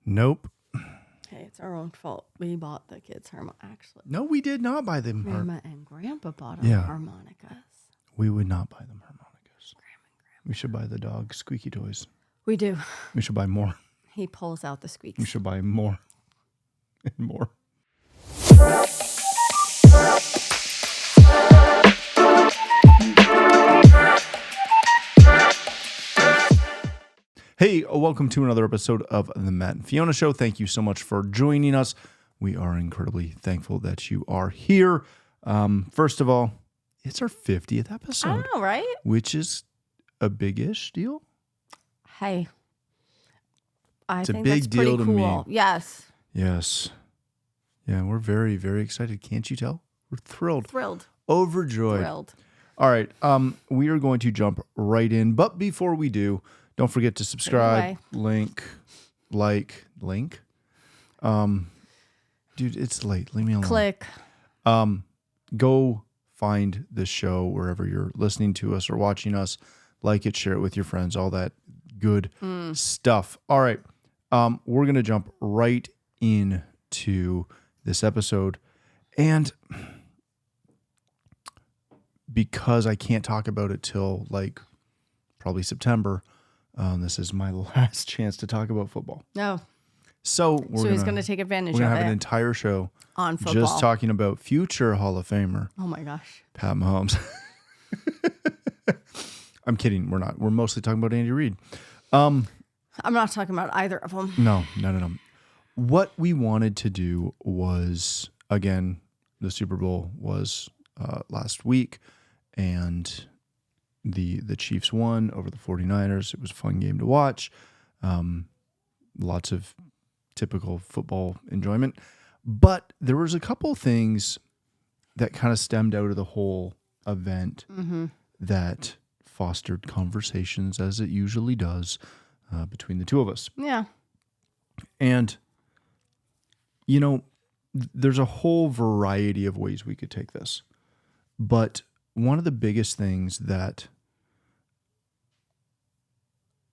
Nope. Hey, it's our own fault. We bought the kids actually. No, we did not buy them. Grandma and Grandpa bought harmonicas. We would not buy them harmonicas. We should buy the dog squeaky toys. We do. We should buy more. He pulls out the squeaks. We should buy more and more. Hey, welcome to another episode of the Matt and Fiona Show. Thank you so much for joining us. We are incredibly thankful that you are here. First of all, it's our 50th episode. I know, right? Which is a big-ish deal. Hey, I it's think a big that's deal pretty to cool. me. Yes. Yes. Yeah, we're very, very excited. Can't you tell? We're thrilled. Thrilled. Overjoyed. Thrilled. All right. We are going to jump right in. But before we do, don't forget to subscribe, link. Dude, it's late. Leave me alone. Click. Go find the show wherever you're listening to us or watching us. Like it, share it with your friends, all that good stuff. All right. We're going to jump right into this episode. And because I can't talk about it till like probably September, this is my last chance to talk about football. No. So he's going to take advantage of it. We're going to have an entire show on football. Just talking about future Hall of Famer. Oh my gosh. Pat Mahomes. I'm kidding. We're not. We're mostly talking about Andy Reid. I'm not talking about either of them. No. What we wanted to do was, again, the Super Bowl was last week, and the Chiefs won over the 49ers. It was a fun game to watch. Lots of typical football enjoyment. But there was a couple things that kind of stemmed out of the whole event that fostered conversations, as it usually does, between the two of us. Yeah. And, you know, there's a whole variety of ways we could take this. But one of the biggest things that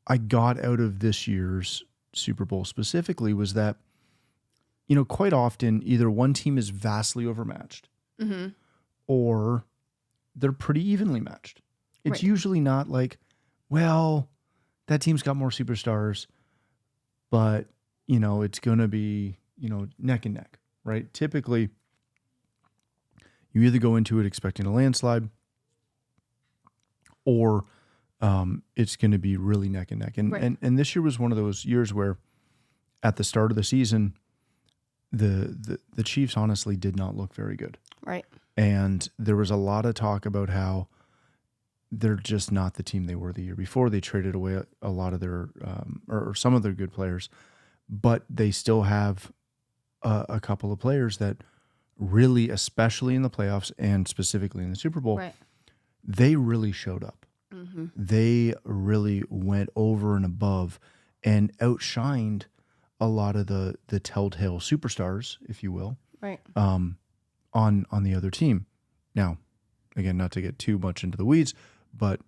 I got out of this year's Super Bowl specifically was that, you know, quite often either one team is vastly overmatched or they're pretty evenly matched. It's usually not like, well, that team's got more superstars, but, you know, it's going to be, you know, neck and neck, right? Typically, you either go into it expecting a landslide or it's going to be really neck and neck. And this year was one of those years where at the start of the season, the Chiefs honestly did not look very good. Right. And there was a lot of talk about how they're just not the team they were the year before. They traded away a lot of their, or some of their good players, but they still have a couple of players that really, especially in the playoffs and specifically in the Super Bowl, they really showed up. They really went over and above and outshined a lot of the telltale superstars, if you will, on the other team. Now, again, not to get too much into the weeds, but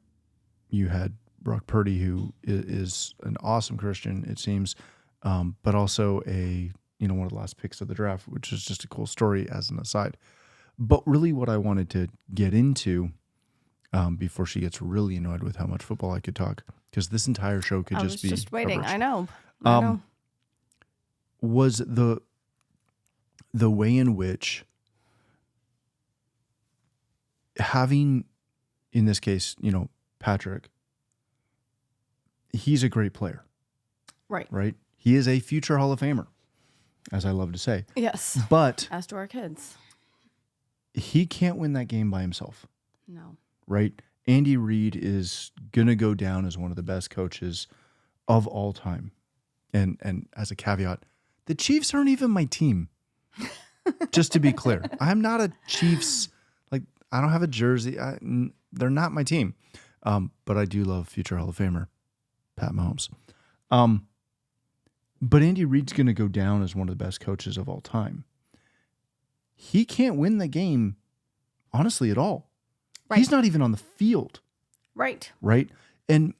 you had Brock Purdy, who is an awesome Christian, it seems, but also one of the last picks of the draft, which is just a cool story as an aside. But really what I wanted to get into before she gets really annoyed with how much football I could talk, because this entire show could just be just waiting. coverage. I know. Was the way in which having, in this case, you know, Patrick, he's a great player. Right? He is a future Hall of Famer, as I love to say. Yes. But as to our kids. He can't win that game by himself. No. Right? Andy Reid is going to go down as one of the best coaches of all time. And as a caveat, the Chiefs aren't even my team. Just to be clear. I'm not a Chiefs, like, I don't have a jersey. They're not my team. But I do love future Hall of Famer, Pat Mahomes. But Andy Reid's going to go down as one of the best coaches of all time. He can't win the game, honestly, at all. Right. He's not even on the field. Right. And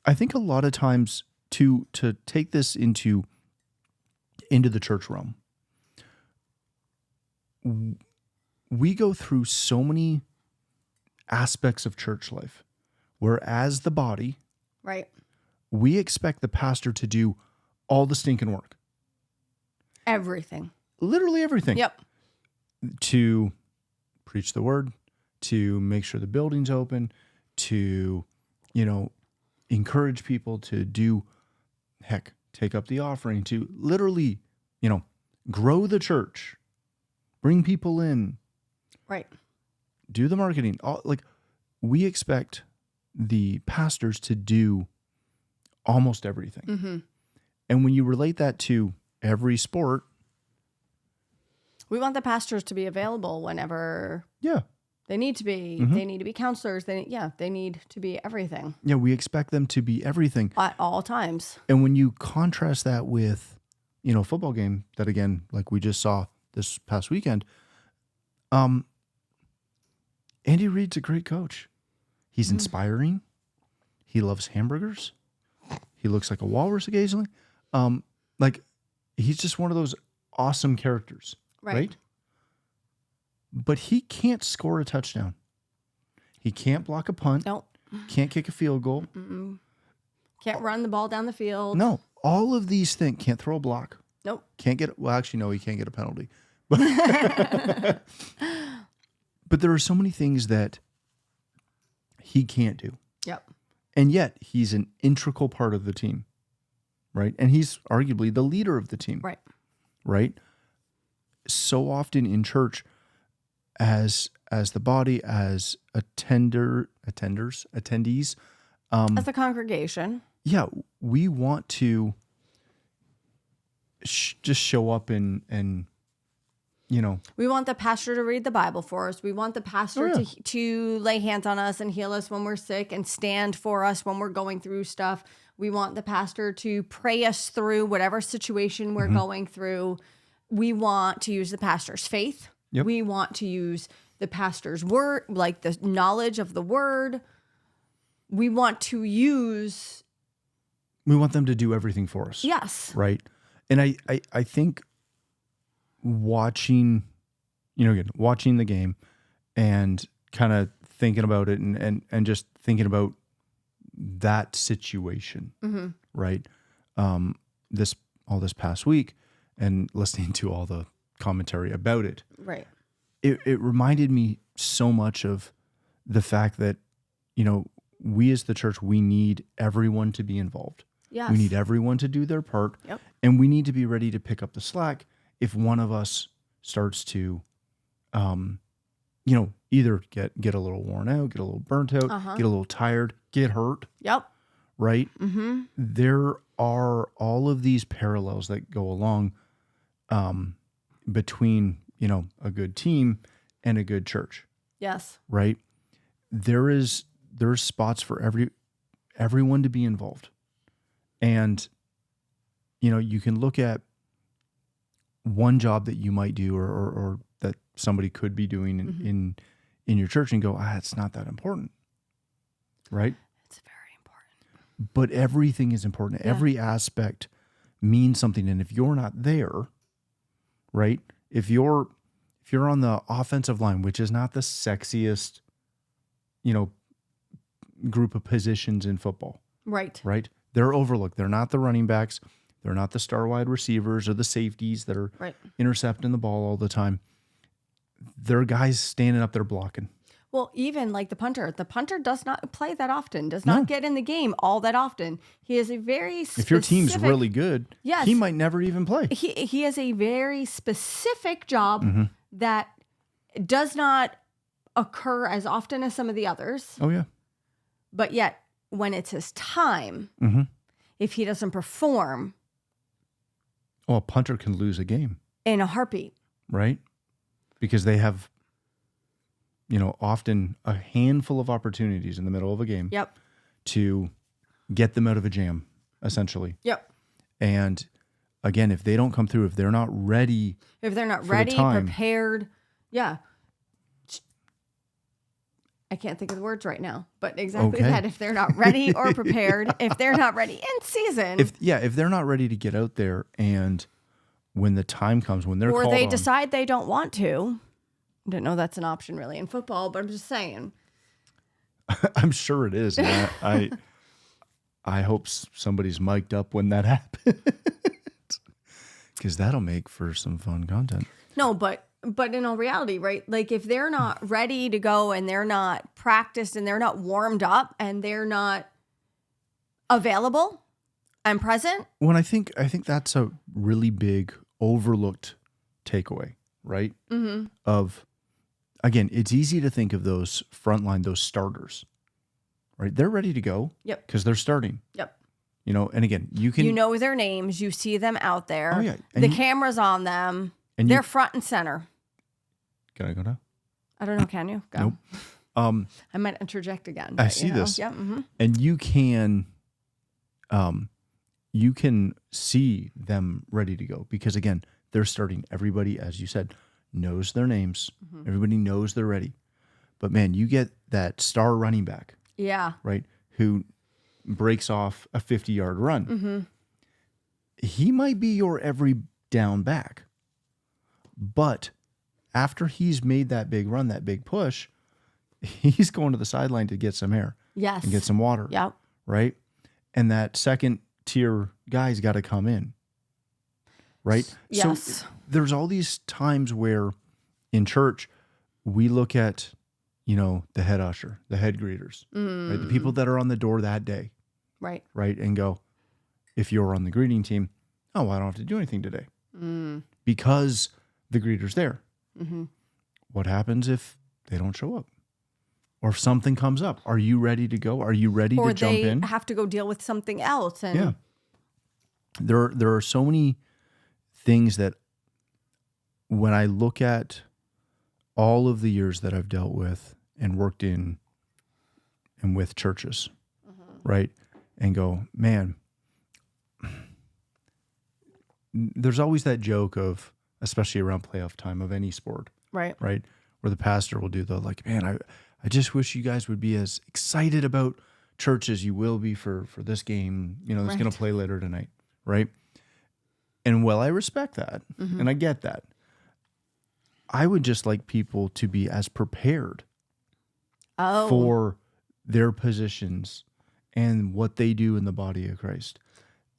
I think a lot of times to take this into into the church realm. We go through so many aspects of church life where, as the body, Right. we expect the pastor to do all the stinking work. Everything. Literally everything. Yep. To preach the word, to make sure the building's open, to, encourage people to do, take up the offering, to literally, grow the church, bring people in, Right. do the marketing. We expect the pastors to do almost everything. Mm-hmm. And when you relate that to every sport, We want the pastors to be available whenever yeah, they need to be. Mhm. They need to be counselors. They need to be everything we expect them to be everything. at all times. And when you contrast that with, a football game that, again, like we just saw this past weekend, Andy Reid's a great coach. He's inspiring. He loves hamburgers. He looks like a walrus occasionally. He's just one of those awesome characters, right? But he can't score a touchdown. He can't block a punt. Nope. Can't kick a field goal. Mm-mm. Can't run the ball down the field. No, all of these things. Can't throw a block. Nope. Can't get, well, actually, no, he can't get a penalty. But, but there are so many things that he can't do. Yep. And yet he's an integral part of the team, right? And he's arguably the leader of the team. Right. Right? So often in church, as the body, as attendees, As a congregation. yeah, we want to just show up and We want the pastor to read the Bible for us. We want the pastor Oh, yeah. to lay hands on us and heal us when we're sick and stand for us when we're going through stuff. We want the pastor to pray us through whatever situation we're going through. We want to use the pastor's faith. Yep. We want to use the pastor's word, like the knowledge of the word. We want to use, we want them to do everything for us. yes. Right. And I think watching the game and kind of thinking about it and just thinking about that situation, Mm-hmm. right? This past week and listening to all the commentary about it, Right. it reminded me so much of the fact that, we as the church, we need everyone to be involved. Yes. We need everyone to do their part. Yep. And we need to be ready to pick up the slack if one of us starts to, either get a little worn out, get a little burnt out, get a little tired, get hurt, Yep. right? Mm-hmm. There are all of these parallels that go along between, a good team and a good church, Yes. right? There's spots for everyone to be involved. And, you can look at one job that you might do or that somebody could be doing in your church and go, it's not that important, right? It's very important. But everything is important. Yeah. Every aspect means something. And if you're not there, right? If you're on the offensive line, which is not the sexiest, group of positions in football, Right. right? They're overlooked. They're not the running backs. They're not the star wide receivers or the safeties that are Right. intercepting the ball all the time. They're guys standing up there blocking. Well, even like the punter does not play that often, does not get in the game all that often. He is a very specific, If your team's really good, Yes. he might never even play. he has a very specific job Mm-hmm. that does not occur as often as some of the others. Oh, yeah. But yet, when it's his time, Mm-hmm. if he doesn't perform Oh, a punter can lose a game, in a heartbeat, right? Because they have, often a handful of opportunities in the middle of a game yep, to get them out of a jam, essentially. yep. And again, if they don't come through, if they're not ready, If they're not For the ready, time. prepared, yeah. I can't think of the words right now, but exactly Okay. that. If they're not ready or prepared, if they're not ready in season, if they're not ready to get out there and when the time comes, when they're or called they on, decide they don't want to. I don't know that's an option really in football, but I'm just saying. I'm sure it is. And I hope somebody's mic'd up when that happens, because that'll make for some fun content. No, but in all reality, right? Like if they're not ready to go and they're not practiced and they're not warmed up and they're not available and present. When I think that's a really big overlooked takeaway, right? Mm-hmm. Of, again, it's easy to think of those frontline, those starters, right? They're ready to go. Yep. Because they're starting. Yep. And again, you know their names, you see them out there. Oh, yeah. The camera's on them. And they're front and center. Can I go now? I don't know. Can you? Go. Nope. I might interject again. I see this. Yeah. Mm-hmm. And you can see them ready to go because, again, they're starting. Everybody, as you said, knows their names. Mm-hmm. Everybody knows they're ready. But, man, you get that star running back. Yeah. Right? Who breaks off a 50-yard run. Mm-hmm. He might be your every down back. But after he's made that big run, that big push, he's going to the sideline to get some air. Yes. And get some water. Yep. Right? And that second tier guy's got to come in. Right? Yes. So there's all these times where in church we look at, the head usher, the head greeters, right? The people that are on the door that day. Right. Right? And go, if you're on the greeting team, oh, I don't have to do anything today. Because the greeter's there. Mm-hmm. What happens if they don't show up? Or if something comes up? Are you ready to go? Are you ready to jump in? Or they have to go deal with something else. And yeah. There are so many things that when I look at all of the years that I've dealt with and worked in and with churches, right? And go, man, there's always that joke of, especially around playoff time of any sport, right? Where the pastor will do the man, I just wish you guys would be as excited about church as you will be for this game, that's going to play later tonight, right? And I respect that, and I get that. I would just like people to be as prepared for their positions and what they do in the body of Christ.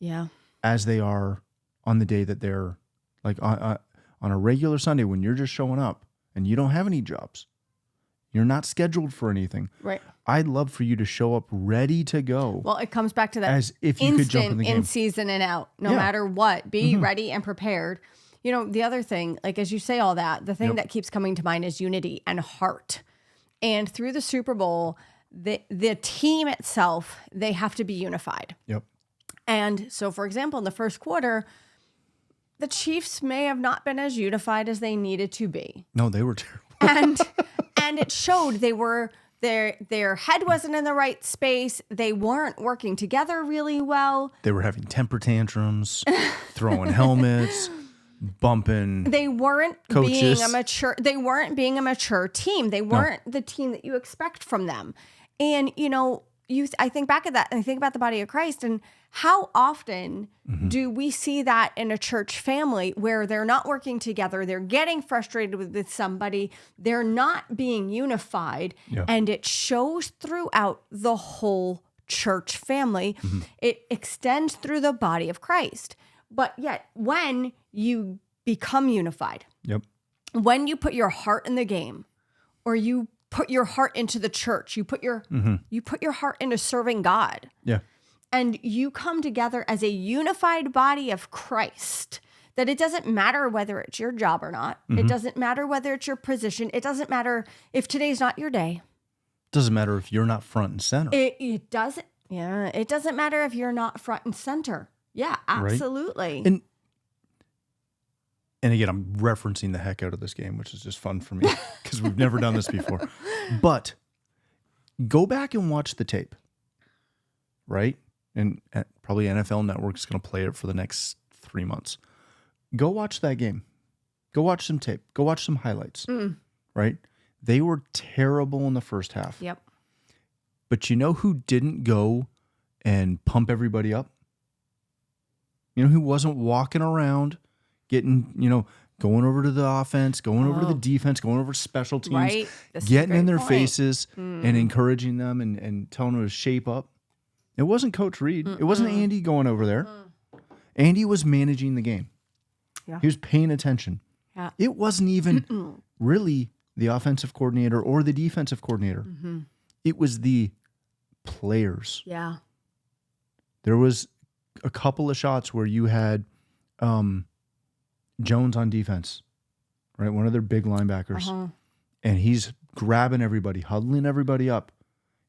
Yeah. As they are on the day that they're like on a regular Sunday when you're just showing up and you don't have any jobs. You're not scheduled for anything. Right. I'd love for you to show up ready to go. Well, it comes back to that as if you could jump in the game. In season and out, no matter what. Be ready and prepared. The other thing, like as you say all that, the thing that keeps coming to mind is unity and heart. And through the Super Bowl, the team itself, they have to be unified. Yep. And so, for example, in the first quarter, the Chiefs may have not been as unified as they needed to be. No, they were terrible. And it showed their head wasn't in the right space. They weren't working together really well. They were having temper tantrums, throwing helmets, bumping. They weren't coaches. being a mature. They weren't being a mature team. They weren't the team that you expect from them. And I think back at that and I think about the body of Christ and how often do we see that in a church family where they're not working together, they're getting frustrated with somebody, they're not being unified, and it shows throughout the whole church family. It extends through the body of Christ. But yet, when you become unified, when you put your heart in the game, or you put your heart into the church, you put your heart into serving God. Yeah. And you come together as a unified body of Christ, that it doesn't matter whether it's your job or not. It doesn't matter whether it's your position. It doesn't matter if today's not your day. Doesn't matter if you're not front and center. It doesn't. Yeah. It doesn't matter if you're not front and center. Yeah, absolutely. Right? And again, I'm referencing the heck out of this game, which is just fun for me because we've never done this before. But go back and watch the tape, right? And probably NFL Network is going to play it for the next 3 months. Go watch that game. Go watch some tape. Go watch some highlights, right? They were terrible in the first half. Yep. But you know who didn't go and pump everybody up? You know who wasn't walking around getting, going over to the offense, going over to the defense, going over to special teams, Right. This is a getting in great their point. faces and encouraging them and telling them to shape up. It wasn't Coach Reed. It wasn't Andy going over there. Andy was managing the game. Yeah. He was paying attention. Yeah. It wasn't even really the offensive coordinator or the defensive coordinator. It was the players. Yeah. There was a couple of shots where you had Jones on defense, right? One of their big linebackers. And he's grabbing everybody, huddling everybody up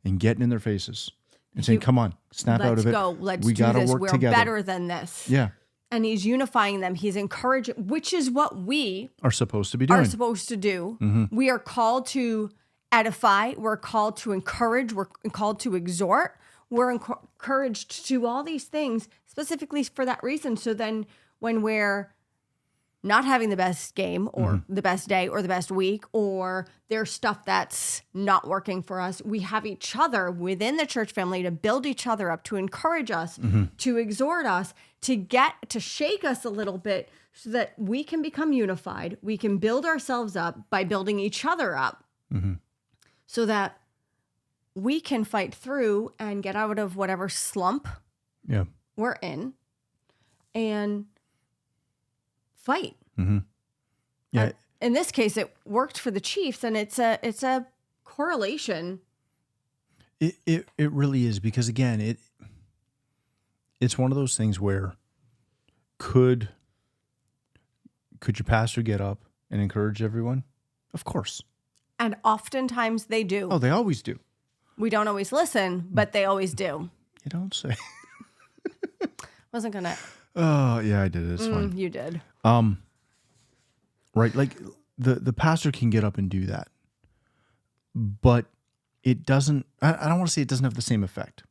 and getting in their faces and saying, come on, snap out of it. Let's go. Let's we do gotta this. work We're together. better than this. Yeah. And he's unifying them. He's encouraging, which is what we Are supposed to be doing. are supposed to do. We are called to edify. We're called to encourage. We're called to exhort. We're encouraged to do all these things specifically for that reason. So then when we're not having the best game or the best day or the best week, or there's stuff that's not working for us, we have each other within the church family to build each other up, to encourage us, to exhort us, to shake us a little bit so that we can become unified. We can build ourselves up by building each other up so that we can fight through and get out of whatever slump we're in and fight. Yeah. And in this case, it worked for the Chiefs, and it's a correlation. It really is, because again, it's one of those things where could your pastor get up and encourage everyone? Of course. And oftentimes they do. Oh, they always do. We don't always listen, but they always do. You don't say. Wasn't gonna. Oh, yeah, I did. It's fine. You did. Right, like the pastor can get up and do that, but it doesn't. I don't want to say it doesn't have the same effect.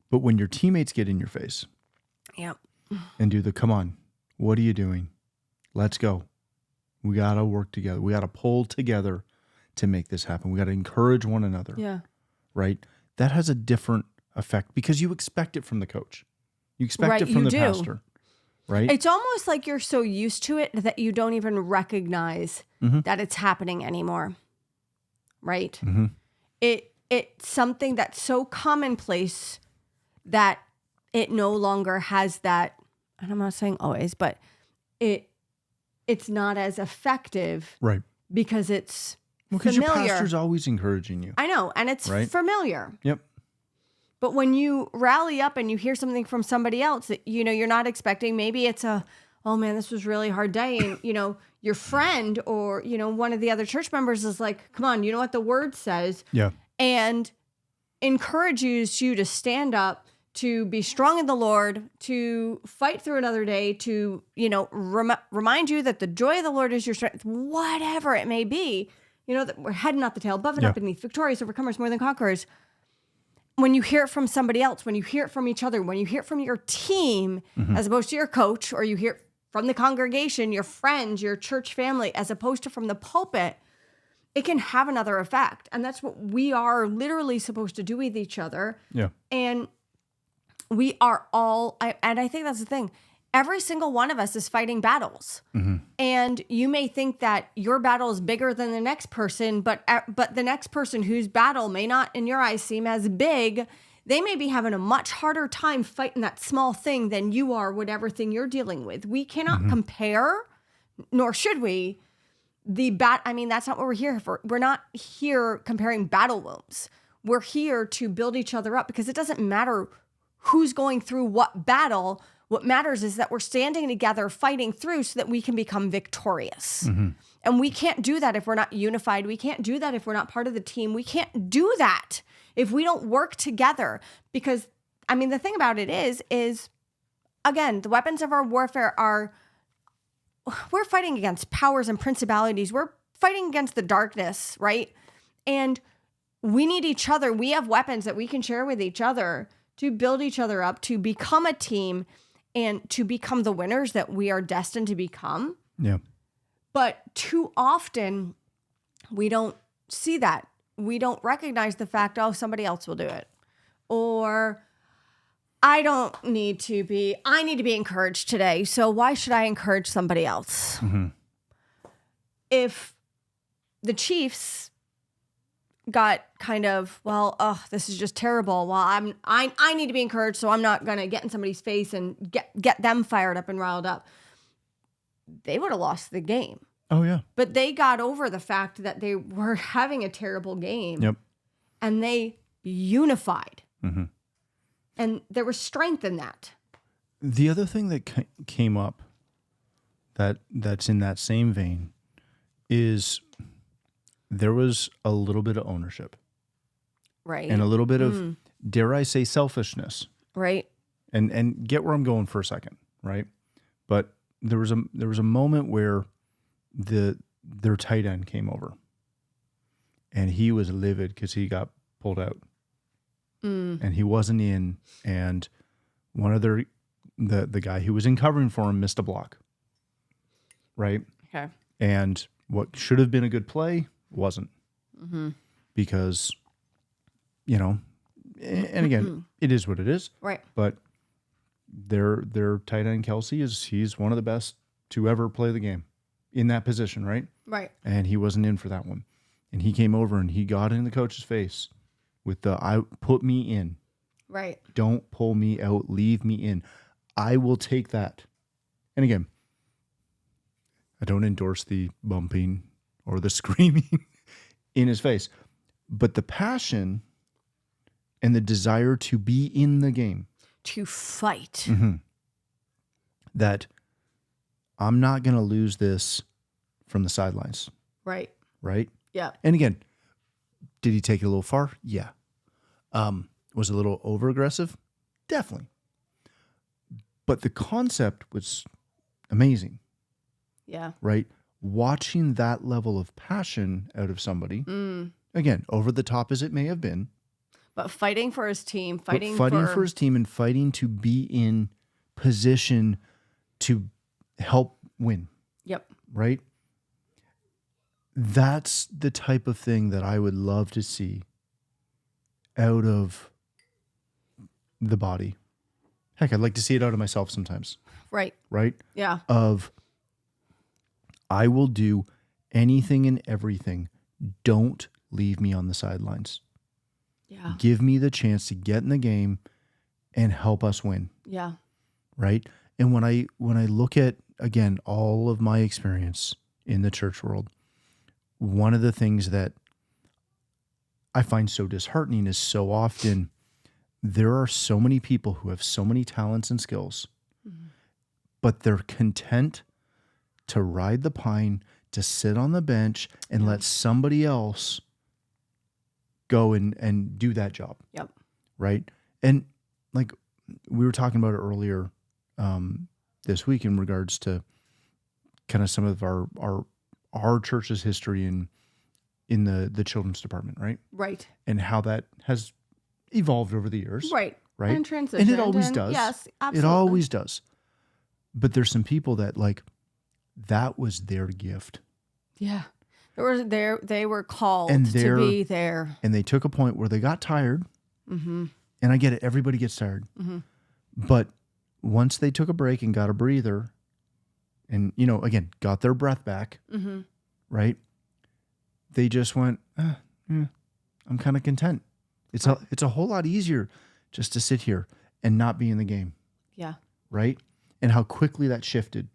But when your teammates get in your face, Yep. and do the come on, what are you doing? Let's go. We gotta work together. We gotta pull together to make this happen. We gotta encourage one another. Yeah. Right. That has a different effect because you expect it from the coach. You expect Right, it from you the do. pastor. Right. It's almost like you're so used to it that you don't even recognize that it's happening anymore. Right? It's something that's so commonplace that it no longer has that, and I'm not saying always, but it's not as effective Right. because it's Because familiar. your pastor's always encouraging you. I know, and it's Right. familiar. Yep. But when you rally up and you hear something from somebody else that, you're not expecting, maybe it's oh man, this was a really hard day. And, your friend or, one of the other church members is like, come on, you know what the word says? Yeah. And encourages you to stand up, to be strong in the Lord, to fight through another day, to, remind you that the joy of the Lord is your strength, whatever it may be, that we're head not the tail, above and not beneath, victorious, overcomers, more than conquerors. When you hear it from somebody else, when you hear it from each other, when you hear it from your team, as opposed to your coach, or you hear it from the congregation, your friends, your church family, as opposed to from the pulpit, it can have another effect. And that's what we are literally supposed to do with each other. Yeah. And we are all, and I think that's the thing, every single one of us is fighting battles. And you may think that your battle is bigger than the next person, but the next person whose battle may not, in your eyes, seem as big, they may be having a much harder time fighting that small thing than you are, whatever thing you're dealing with. We cannot compare, nor should we, that's not what we're here for. We're not here comparing battle wounds. We're here to build each other up, because it doesn't matter who's going through what battle. What matters is that we're standing together, fighting through so that we can become victorious. And we can't do that if we're not unified. We can't do that if we're not part of the team. We can't do that if we don't work together. Because, the thing about it is, again, the weapons of our warfare we're fighting against powers and principalities. We're fighting against the darkness, right? And we need each other. We have weapons that we can share with each other to build each other up, to become a team, and to become the winners that we are destined to become. Yeah. But too often, we don't see that. We don't recognize the fact, somebody else will do it. Or I need to be encouraged today. So why should I encourage somebody else? Mm-hmm. If the Chiefs got kind of, this is just terrible. Well, I need to be encouraged, so I'm not going to get in somebody's face and get them fired up and riled up. They would have lost the game. Oh, yeah. But they got over the fact that they were having a terrible game. Yep. And they unified. Mm-hmm. And there was strength in that. The other thing that came up that's in that same vein is there was a little bit of ownership. Right. And a little bit of, dare I say, selfishness. Right. And get where I'm going for a second, right? But there was a moment where their tight end came over. And he was livid because he got pulled out. And he wasn't in, and one of the guy who was in covering for him missed a block, right? Okay. And what should have been a good play wasn't, because, and again, it is what it is, right? But their tight end Kelsey he's one of the best to ever play the game in that position, right? Right. And he wasn't in for that one, and he came over and he got in the coach's face. With I put me in. Right. Don't pull me out. Leave me in. I will take that. And again, I don't endorse the bumping or the screaming in his face. But the passion and the desire to be in the game. To fight. Mm-hmm. That I'm not going to lose this from the sidelines. Right. Right? Yeah. And again, did he take it a little far? Yeah. Was it a little over aggressive? Definitely. But the concept was amazing. Yeah. Right? Watching that level of passion out of somebody, again, over the top as it may have been. But fighting for his team, fighting for his team and fighting to be in position to help win. Yep. Right? That's the type of thing that I would love to see out of the body. Heck, I'd like to see it out of myself sometimes. Right. Right? Yeah. Of, I will do anything and everything. Don't leave me on the sidelines. Yeah. Give me the chance to get in the game and help us win. Yeah. Right? And when I look at, again, all of my experience in the church world, one of the things that I find so disheartening is so often there are so many people who have so many talents and skills, but they're content to ride the pine, to sit on the bench and let somebody else go and do that job. Yep. Right? And like we were talking about it earlier this week in regards to kind of some of our church's history in the children's department, right? Right. And how that has evolved over the years. Right. Right. And transitioned. And it always does. Yes, absolutely. It always does. But there's some people that that was their gift. Yeah. They were called And to be there. And they took a point where they got tired. Mm-hmm. And I get it. Everybody gets tired. Mm-hmm. But once they took a break and got a breather and, again, got their breath back, right? They just went, I'm kind of content. It's a whole lot easier just to sit here and not be in the game. Yeah. Right? And how quickly that shifted.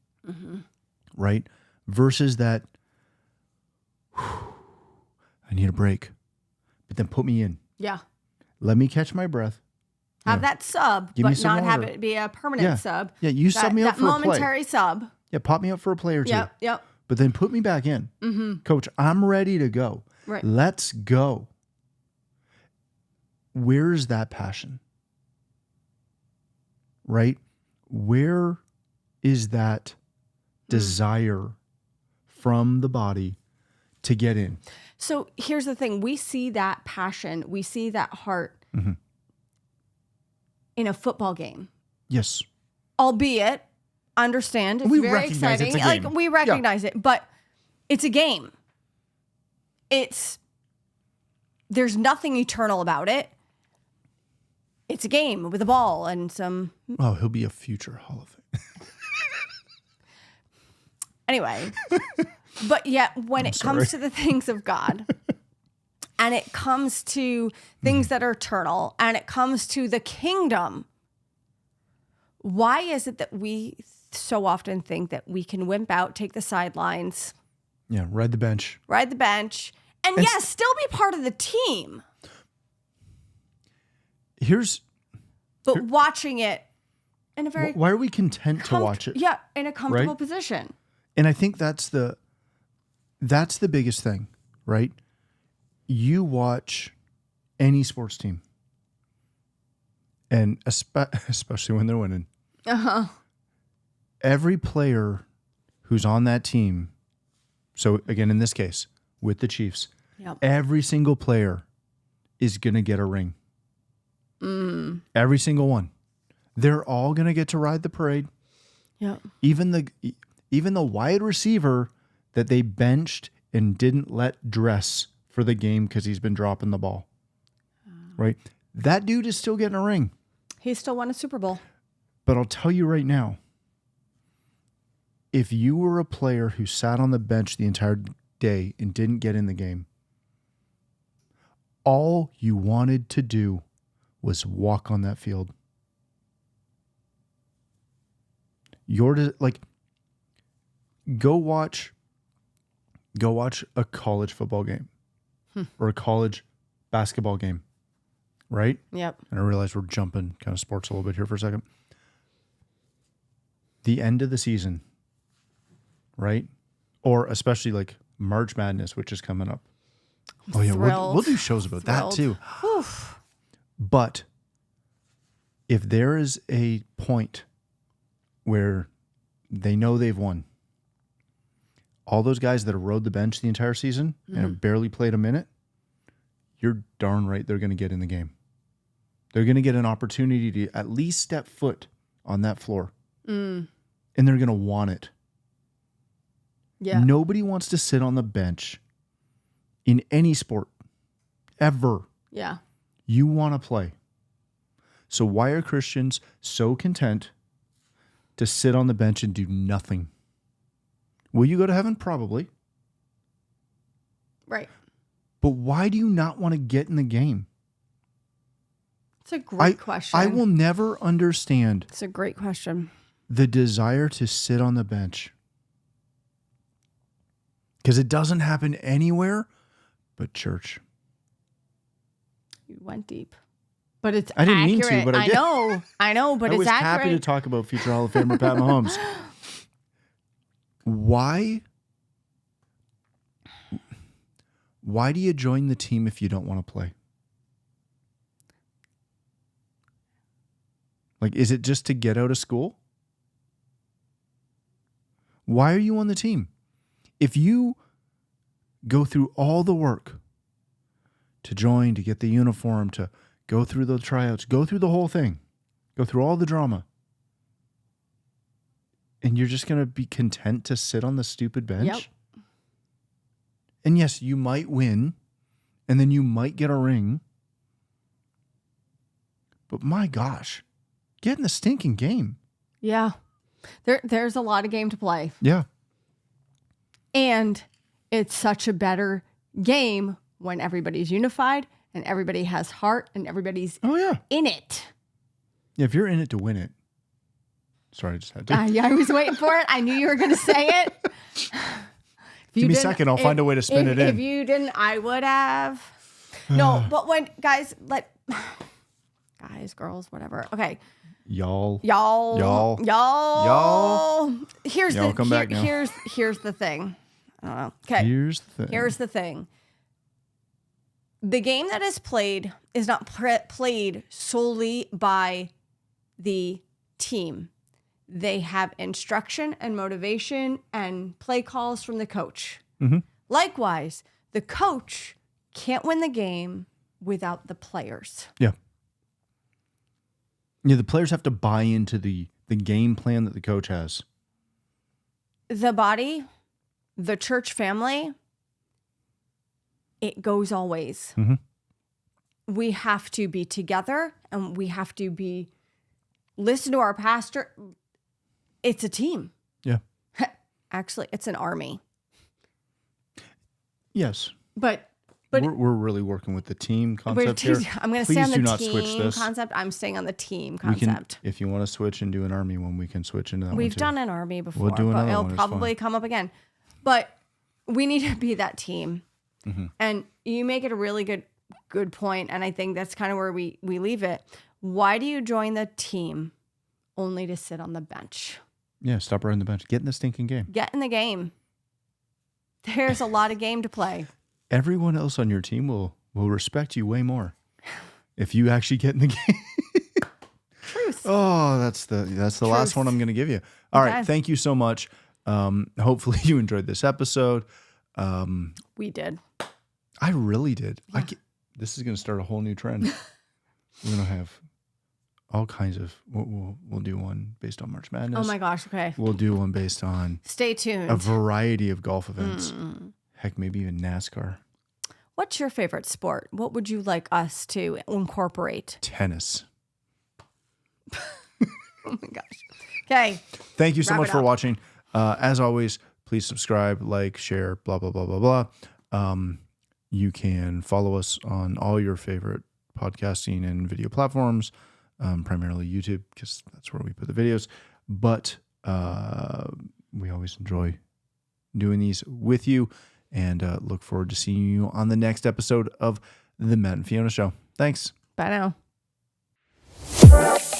Right? Versus that, I need a break, but then put me in. Yeah. Let me catch my breath. Have that sub, Give me but some not have water. it be a permanent sub. Yeah, you sub me up for a play. That momentary sub. Yeah, pop me up for a play or two. Yep. But then put me back in. Coach, I'm ready to go. Right. Let's go. Where's that passion? Right? Where is that desire from the body to get in? So here's the thing. We see that passion. We see that heart in a football game. Yes. Albeit, understand, it's We very recognize exciting. it's a game. We recognize it, but it's a game. There's nothing eternal about it. It's a game with a ball and some. Oh, he'll be a future Hall of Fame. Anyway, but yet when it comes to the things of God and it comes to things that are eternal and it comes to the kingdom, why is it that we so often think that we can wimp out, take the sidelines, Yeah, ride the bench. and yes, still be part of the team, but watching it in a very Why are we content to watch it? Yeah, in a comfortable Right? position. And I think that's the biggest thing, right? You watch any sports team, and especially when they're winning. Every player who's on that team, so again, in this case, with the Chiefs, every single player is going to get a ring. Every single one. They're all going to get to ride the parade. Yeah. Even the wide receiver that they benched and didn't let dress for the game because he's been dropping the ball. Right? That dude is still getting a ring. He still won a Super Bowl. But I'll tell you right now, if you were a player who sat on the bench the entire day and didn't get in the game, all you wanted to do was walk on that field. Go watch a college football game or a college basketball game, right? Yep. And I realize we're jumping kind of sports a little bit here for a second. The end of the season, right? Or especially like March Madness, which is coming up. Oh yeah, we'll do shows about that too. But if there is a point where they know they've won, all those guys that have rode the bench the entire season and have barely played a minute, you're darn right they're going to get in the game. They're going to get an opportunity to at least step foot on that floor. And they're going to want it. Yeah. Nobody wants to sit on the bench in any sport, ever. Yeah. You want to play. So why are Christians so content to sit on the bench and do nothing? Will you go to heaven? Probably. Right. But why do you not want to get in the game? It's a great question. I will never understand It's a great question. the desire to sit on the bench. Because it doesn't happen anywhere but church. You went deep. But it's I didn't accurate. mean to, but I did. I know, but I it's was accurate. happy to talk about future Hall of Famer Pat Mahomes. Why do you join the team if you don't want to play? Like, is it just to get out of school? Why are you on the team? If you go through all the work to join, to get the uniform, to go through the tryouts, go through the whole thing, go through all the drama, and you're just going to be content to sit on the stupid bench? Yep. And yes, you might win, and then you might get a ring. But my gosh, get in the stinking game. Yeah. There's a lot of game to play. Yeah. And it's such a better game when everybody's unified and everybody has heart and everybody's in it. Yeah, if you're in it to win it. Sorry, I just had to. Yeah, I was waiting for it. I knew you were going to say it. Give me a second. I'll find a way to spin it in. If you didn't, I would have. No, but when guys, girls, whatever. Okay. Y'all. Here's Y'all come back now. Here's the thing. I don't know. Okay. Here's the thing. The game that is played is not played solely by the team. They have instruction and motivation and play calls from the coach. Mm-hmm. Likewise, the coach can't win the game without the players. Yeah. Yeah, the players have to buy into the game plan that the coach has. The body, the church family, it goes all ways. Mm-hmm. We have to be together and we have to listen to our pastor. It's a team. Yeah. Actually, it's an army. Yes. But we're really working with the team concept here. I'm going to Please stay on do the not switch team this. concept. I'm staying on the team We can, concept. if you want to switch and do an army one, we can switch into that one We've too. done an army before, We'll do but another it'll one, it's probably fine. come up again. But we need to be that team. Mm-hmm. And you make it a really good point, and I think that's kind of where we leave it. Why do you join the team only to sit on the bench? Yeah, stop riding the bench. Get in the stinking game. Get in the game. There's a lot of game to play. Everyone else on your team will respect you way more if you actually get in the game. Truth. Oh, that's the last one I'm going to give you. All right, thank you so much. Hopefully you enjoyed this episode. We did. I really did. Yeah. This is going to start a whole new trend. We're going to have all kinds of. We'll do one based on March Madness. Oh my gosh. Okay. We'll do one based on Stay tuned. a variety of golf events. Heck, maybe even NASCAR. What's your favorite sport? What would you like us to incorporate? Tennis. Oh my gosh. Okay. Thank you so Wrap much it for up. watching. As always, please subscribe, like, share, blah, blah, blah, blah, blah. You can follow us on all your favorite podcasting and video platforms, primarily YouTube, because that's where we put the videos. But we always enjoy doing these with you, and look forward to seeing you on the next episode of The Matt and Fiona Show. Thanks. Bye now.